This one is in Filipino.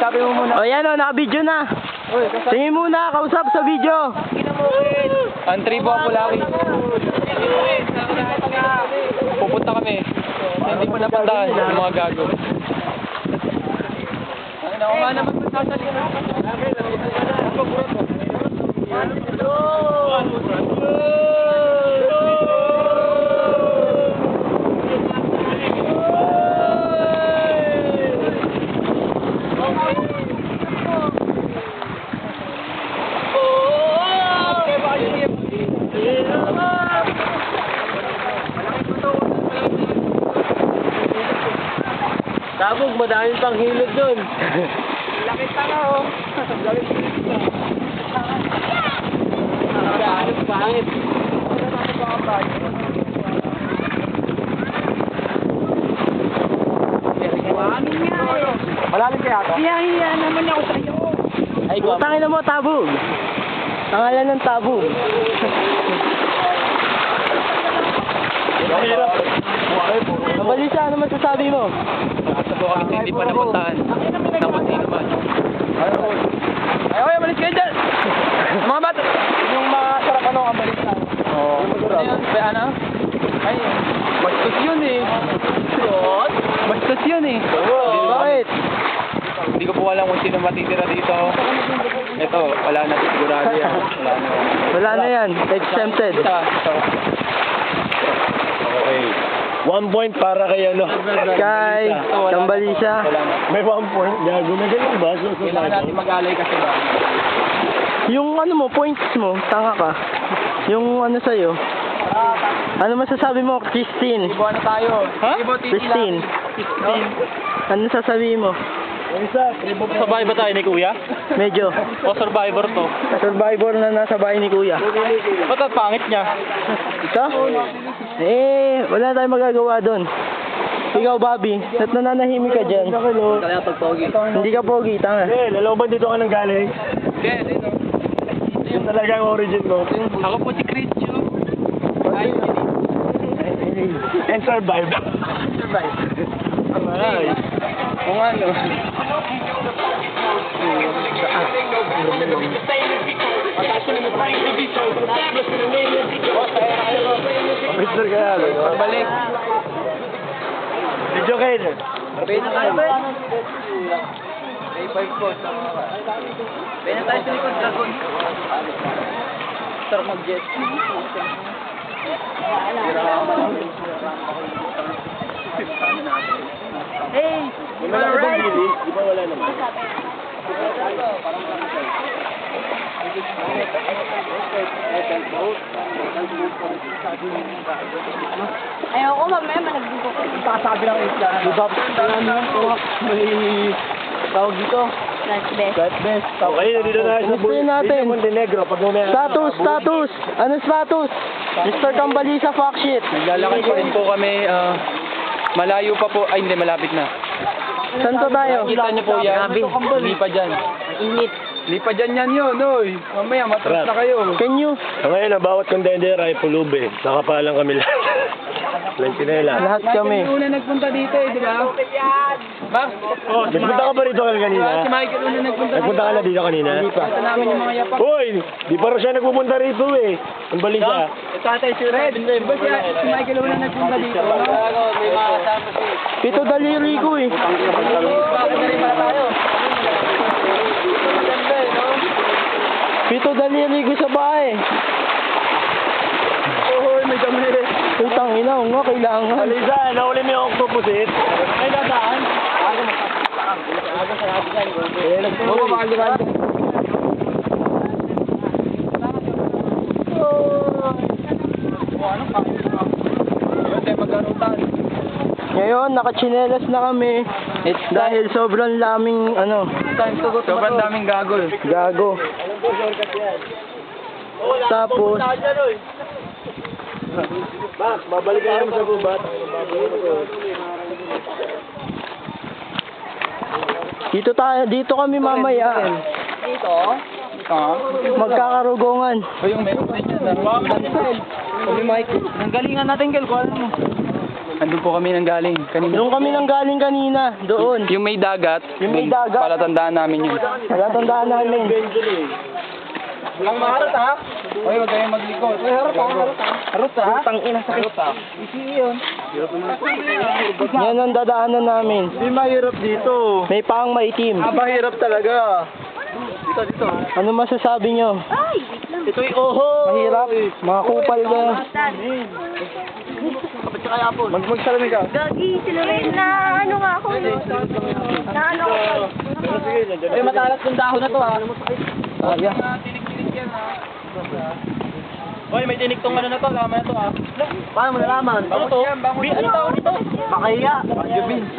sabi mo muna. O yan o, naka-video na. Tingin muna, kausap sa video. Ang tribo ako laki. Pupunta kami. Hindi pa napuntahan yung mga gago. Ako nga naman magsasalita. Tabog, madaming pang hilod dun. Laki tanga oh. Pangit. Malalim kaya ito? Hiya naman ako sa'yo. Ay, utangin na mo, tabog. Pangalan ng tabog. Mabalisa, ano masasabi mo? Nasa po kami hindi pa napuntahan. Napunti naman. Ay, malis kayo dyan! Mga bata! Yung mga sarap ano, ang balis na. Oo. Ano yun? Ano? Ay, bastos yun eh. Bastos yun eh. Bakit? Hindi ko po alam kung sino matitira dito. Ito, wala na sigurado yan. Wala na yan. Exempted. Okay. 1 point para kay ano. Kay Tambalisa. May 1 point. Gago na ganun ba? So, Kailangan natin mag-alay kasi ba? Yung ano mo, points mo, tanga ka. Yung ano sa'yo. Ano masasabi mo, Christine? Ibo na tayo. Ha? Ibo titi Christine. lang. Ano sasabihin mo? sabay ba tayo ni Kuya? Medyo. O survivor to? Survivor na nasa bahay ni Kuya. Ba't ang pangit niya? Ito? Eh, wala tayong magagawa doon. Ikaw, Bobby, at nananahimik ka dyan. Kaya pag-pogi. Hindi ka pogi, tanga. Eh, lalaban dito ka ng galing. Hindi, dito. Yung talagang origin mo. Ako po si Chris Chu. And survive. Ay. Kung ano. Mr. Kayalo. Pagbalik. Video kayo. Pwede na tayo ba? May 5 po. Pwede na tayo sa likod, Dragon. Start mag-jet. Hey, May malaki bang bilis? Di ba wala naman? ayoko mamaya malagdito ko. Sabi lang isla. Diba, may tawag dito. That's best. God best. Okay, nandito na sa Gustuin natin. Montenegro. Pag mamaya. Status! Ano status? Mr. Tambalisa fact sheet. Naglalakad pa rin po kami. Malayo pa po. Ay, hindi. Malapit na. Saan to tayo? Kita niyo po yan. Hindi pa dyan. Init. Hindi pa dyan yan yun, oy. Mamaya, matras na kayo. Can you? So ngayon, ang bawat contender ay pulube. Nakapalang kami lahat. Lancinela. Lahat kami. Una nagpunta dito eh, di ba? Ba? Oh, nagpunta ka ba rito kanina? Si Michael una nagpunta dito. Nagpunta ka na dito kanina? Hindi pa. Ito namin yung mga yapak. Hoy! Di pa rin siya nagpupunta rito eh. Ang balisa. Tatay si Red. Di ba si Michael una nagpunta dito? May mga kasama si... Pito daliri ko eh. Bakit na rin pala tayo? Maganda eh, no? Pito daliri ko sa bahay. Oo, may dami rin. Utang ina, nga kailangan. Balisa, nauli mo yung octopusit. Ay, dadaan. Oo, bakal di ba? Ngayon, nakachinelas na kami. Dahil sobrang laming, ano, Sobrang daming gagol. gago. Tapos, Max, babalik ka naman sa gubat. dito kami mamaya. Dito? Magkakarugongan. O yung meron din yan. Cancel. O yung Michael. Nanggalingan natin, Kel. Kung ano mo. Andun po kami nang galing kanina. Yung kami nang galing kanina, doon. Yung may dagat. Yung may dun, dagat. Palatandaan namin yun. Palatandaan namin. Walang maharot ha? Hoy, huwag kayong maglikod. Hoy, harot ha? Harot ha? Putang ina sa Harot ha? Yan ang dadaanan namin. Hindi mahirap dito. May pang maitim. Mahirap talaga. Dito. Ano masasabi nyo? Ay, wait lang. Ito'y oho. Mahirap. Mga kupal na. Magsalamin ka. Gagi, sila rin na ano nga ako. Na ano ako. Ay, matalas ng dahon na to ha. Hoy, may tinik tong ano na to, tama na to ha. Paano mo nalaman? Ano to? Ano tawag dito? Makaya. Bakyo beans.